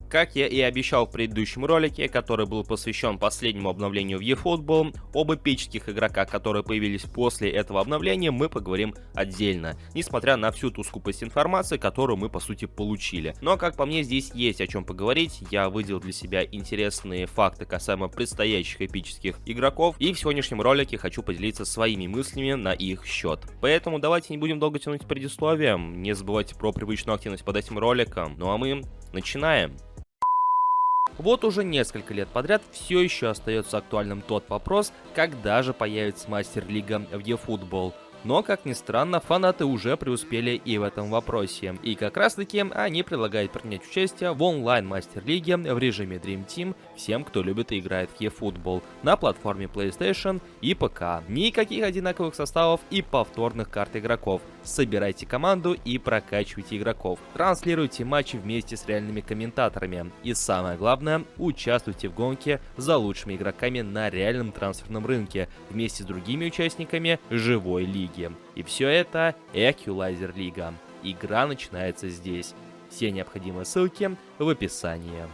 Как я и обещал в предыдущем ролике, который был посвящен последнему обновлению в eFootball, об эпических игроках, которые появились после этого обновления, мы поговорим отдельно, несмотря на всю ту скупость информации, которую мы по сути получили. Но как по мне, здесь есть о чем поговорить. Я выделил для себя интересные факты касаемо предстоящих эпических игроков, и в сегодняшнем ролике хочу поделиться своими мыслями на их счет. Поэтому давайте не будем долго тянуть с предисловием, не забывайте про привычную активность под этим роликом, ну а мы начинаем. Вот уже несколько лет подряд все еще остается актуальным тот вопрос, когда же появится Мастер-лига в eFootball. Но, как ни странно, фанаты уже преуспели и в этом вопросе. И как раз таки они предлагают принять участие в онлайн-мастер-лиге в режиме Dream Team всем, кто любит и играет в eFootball на платформе PlayStation и ПК. Никаких одинаковых составов и повторных карт игроков. Собирайте команду и прокачивайте игроков. Транслируйте матчи вместе с реальными комментаторами. И самое главное, участвуйте в гонке за лучшими игроками на реальном трансферном рынке вместе с другими участниками живой лиги. И все это Equalizer Лига. Игра начинается здесь. Все необходимые ссылки в описании.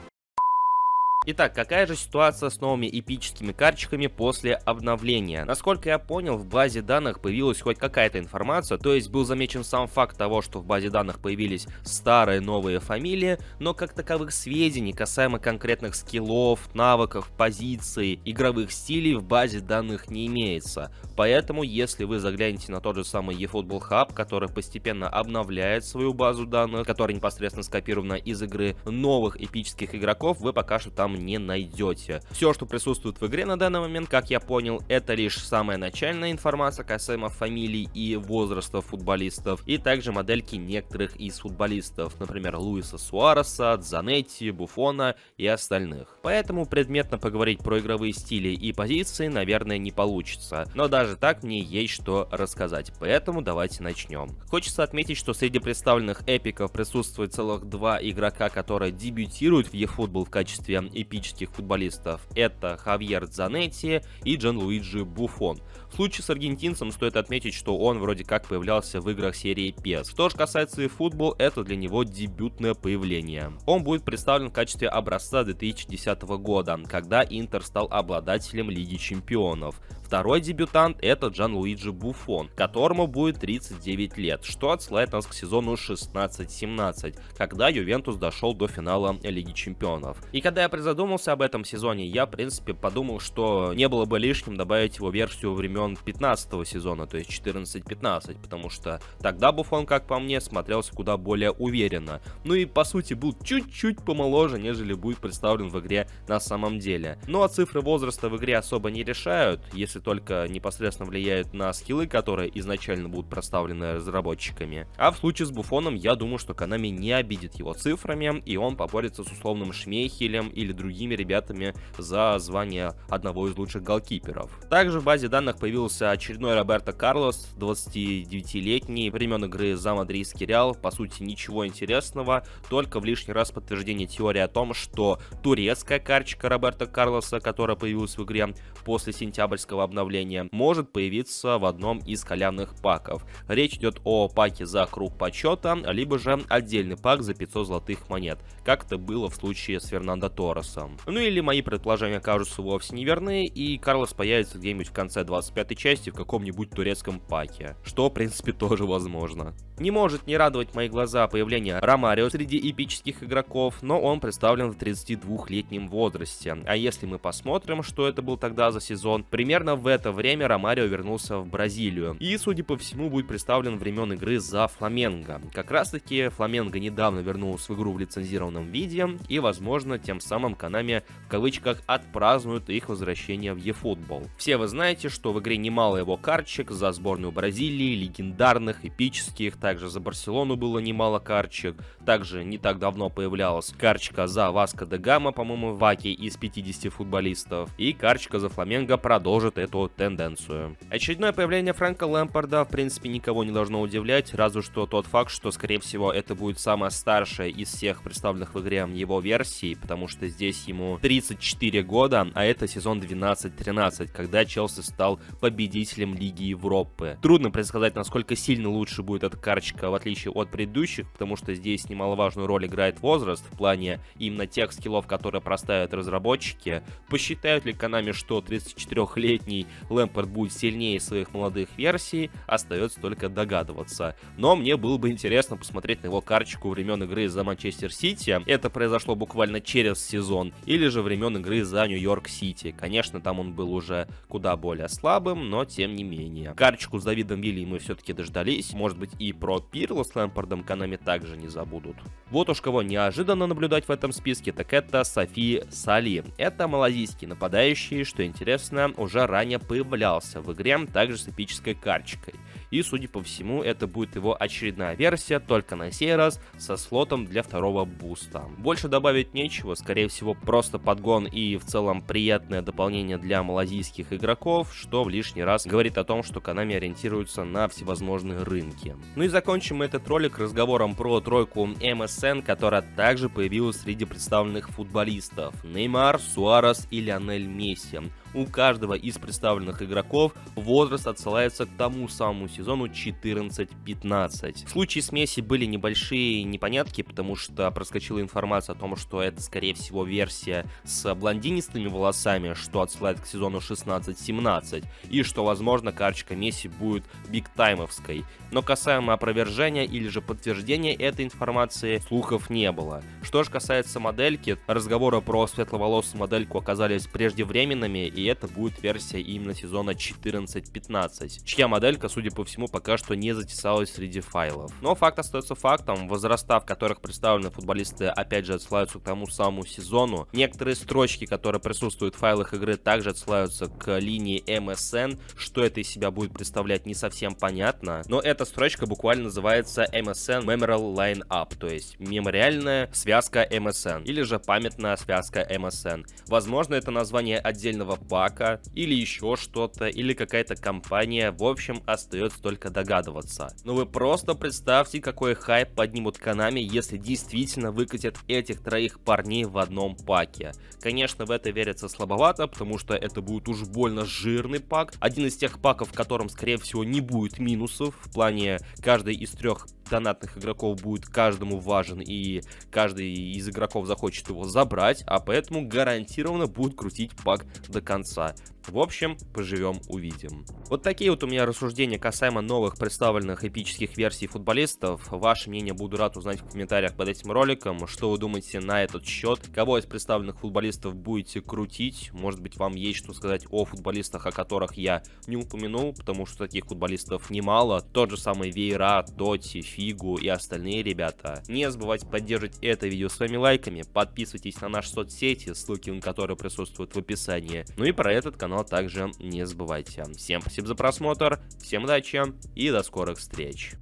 Итак, какая же ситуация с новыми эпическими карточками после обновления? Насколько я понял, в базе данных появилась хоть какая-то информация, то есть был замечен сам факт того, что в базе данных появились старые новые фамилии, но как таковых сведений касаемо конкретных скиллов, навыков, позиций, игровых стилей в базе данных не имеется. Поэтому, если вы заглянете на тот же самый eFootball Hub, который постепенно обновляет свою базу данных, которая непосредственно скопирована из игры новых эпических игроков, вы пока что там не найдете. Все, что присутствует в игре на данный момент, как я понял, это лишь самая начальная информация касаемо фамилий и возраста футболистов, и также модельки некоторых из футболистов, например, Луиса Суареса, Дзанетти, Буфона и остальных. Поэтому предметно поговорить про игровые стили и позиции, наверное, не получится. Но даже так мне есть что рассказать, поэтому давайте начнем. Хочется отметить, что среди представленных эпиков присутствует целых два игрока, которые дебютируют в eFootball в качестве эпических футболистов. Это Хавьер Дзанетти и Джанлуиджи Буфон. В случае с аргентинцем стоит отметить, что он вроде как появлялся в играх серии PES. Что же касается eFootball, это для него дебютное появление. Он будет представлен в качестве образца 2010 года, когда Интер стал обладателем Лиги Чемпионов. Второй дебютант — это Джанлуиджи Буфон, которому будет 39 лет, что отсылает нас к сезону 16-17, когда Ювентус дошел до финала Лиги Чемпионов. И когда я призадумался об этом сезоне, я в принципе подумал, что не было бы лишним добавить его версию времен 15 сезона, то есть 14-15, потому что тогда Буфон, как по мне, смотрелся куда более уверенно. Ну и по сути был чуть-чуть помоложе, нежели будет представлен в игре на самом деле. Ну а цифры возраста в игре особо не решают, если только непосредственно влияют на скиллы, которые изначально будут проставлены разработчиками. А в случае с Буфоном, я думаю, что Konami не обидит его цифрами, и он поборется с условным Шмейхелем или другими ребятами за звание одного из лучших голкиперов. Также в базе данных появился очередной Роберто Карлос, 29-летний, времен игры за мадридский Реал. По сути, ничего интересного, только в лишний раз подтверждение теории о том, что турецкая карточка Роберто Карлоса, которая появилась в игре после сентябрьского обновления, может появиться в одном из халявных паков. Речь идет о паке за круг почета, либо же отдельный пак за 500 золотых монет, как это было в случае с Фернандо Торресом. Ну или мои предположения окажутся вовсе неверны, и Карлос появится где-нибудь в конце 25-й части в каком-нибудь турецком паке, что в принципе тоже возможно. Не может не радовать мои глаза появление Ромарио среди эпических игроков, но он представлен в 32-летнем возрасте. А если мы посмотрим, что это был тогда за сезон, примерно в это время Ромарио вернулся в Бразилию и, судя по всему, будет представлен времен игры за Фламенго. Как раз таки Фламенго недавно вернулся в игру в лицензированном виде, и, возможно, тем самым Konami в кавычках отпразднуют их возвращение в eFootball. Все вы знаете, что в игре немало его карточек за сборную Бразилии, легендарных, эпических, также за Барселону было немало карточек, также не так давно появлялась карточка за Васко де Гама, по-моему, в Аке из 50 футболистов, и карточка за Фламенго продолжит эту тенденцию. Очередное появление Фрэнка Лэмпарда в принципе никого не должно удивлять, разве что тот факт, что скорее всего это будет самая старшая из всех представленных в игре его версий, потому что здесь здесь ему 34 года, а это сезон 12-13, когда Челси стал победителем Лиги Европы. Трудно предсказать, насколько сильно лучше будет эта карточка, в отличие от предыдущих, потому что здесь немаловажную роль играет возраст в плане именно тех скиллов, которые проставят разработчики. Посчитают ли Konami, что 34-летний Лэмпард будет сильнее своих молодых версий, остается только догадываться. Но мне было бы интересно посмотреть на его карточку времен игры за Манчестер Сити. Это произошло буквально через сезон. Или же времен игры за Нью-Йорк Сити. Конечно, там он был уже куда более слабым, но тем не менее. Карточку с Давидом Вилли мы все-таки дождались. Может быть, и про Пирла с Лэмпардом Konami также не забудут. Вот уж кого неожиданно наблюдать в этом списке, так это Софи Сали. Это малазийский нападающий, что интересно, уже ранее появлялся в игре, также с эпической карточкой. И, судя по всему, это будет его очередная версия, только на сей раз со слотом для второго буста. Больше добавить нечего, скорее всего, просто подгон и в целом приятное дополнение для малазийских игроков, что в лишний раз говорит о том, что Konami ориентируется на всевозможные рынки. Ну и закончим этот ролик разговором про тройку MSN, которая также появилась среди представленных футболистов: Неймар, Суарес и Лионель Месси. У каждого из представленных игроков возраст отсылается к тому самому сезону 14-15. В случае с Месси были небольшие непонятки, потому что проскочила информация о том, что это, скорее всего, версия с блондинистыми волосами, что отсылает к сезону 16-17, и что, возможно, карточка Месси будет бигтаймовской. Но касаемо опровержения или же подтверждения этой информации, слухов не было. Что же касается модельки, разговоры про светловолосую модельку оказались преждевременными, и это будет версия именно сезона 14-15, чья моделька, судя по всему, пока что не затесалась среди файлов. Но факт остается фактом, возраста, в которых представлены футболисты, опять же отсылаются к тому самому сезону. Некоторые строчки, которые присутствуют в файлах игры, также отсылаются к линии MSN. Что это из себя будет представлять, не совсем понятно, но эта строчка буквально называется MSN Memorial Line-Up, то есть мемориальная связка MSN, или же памятная связка MSN. Возможно, это название отдельного пака, или еще что-то, или какая-то компания. В общем, остается только догадываться. Но вы просто представьте, какой хайп поднимут Konami, если действительно выкатят этих троих парней в одном паке. Конечно, в это верится слабовато, потому что это будет уж больно жирный пак. Один из тех паков, в котором, скорее всего, не будет минусов. В плане, каждый из трех донатных игроков будет каждому важен, и каждый из игроков захочет его забрать, а поэтому гарантированно будет крутить пак до конца. В общем, поживем увидим. Вот такие вот у меня рассуждения касаемо новых представленных эпических версий футболистов. Ваше мнение буду рад узнать в комментариях под этим роликом. Что вы думаете на этот счет? Кого из представленных футболистов будете крутить? Может быть, вам есть что сказать о футболистах, о которых я не упомянул, потому что таких футболистов немало. Тот же самый Вейра, Тоти, Фигу и остальные ребята. Не забывайте поддерживать это видео своими лайками, подписывайтесь на наши соцсети, ссылки на которые присутствуют в описании. Ну и про этот канал также не забывайте. Всем спасибо за просмотр, всем удачи и до скорых встреч.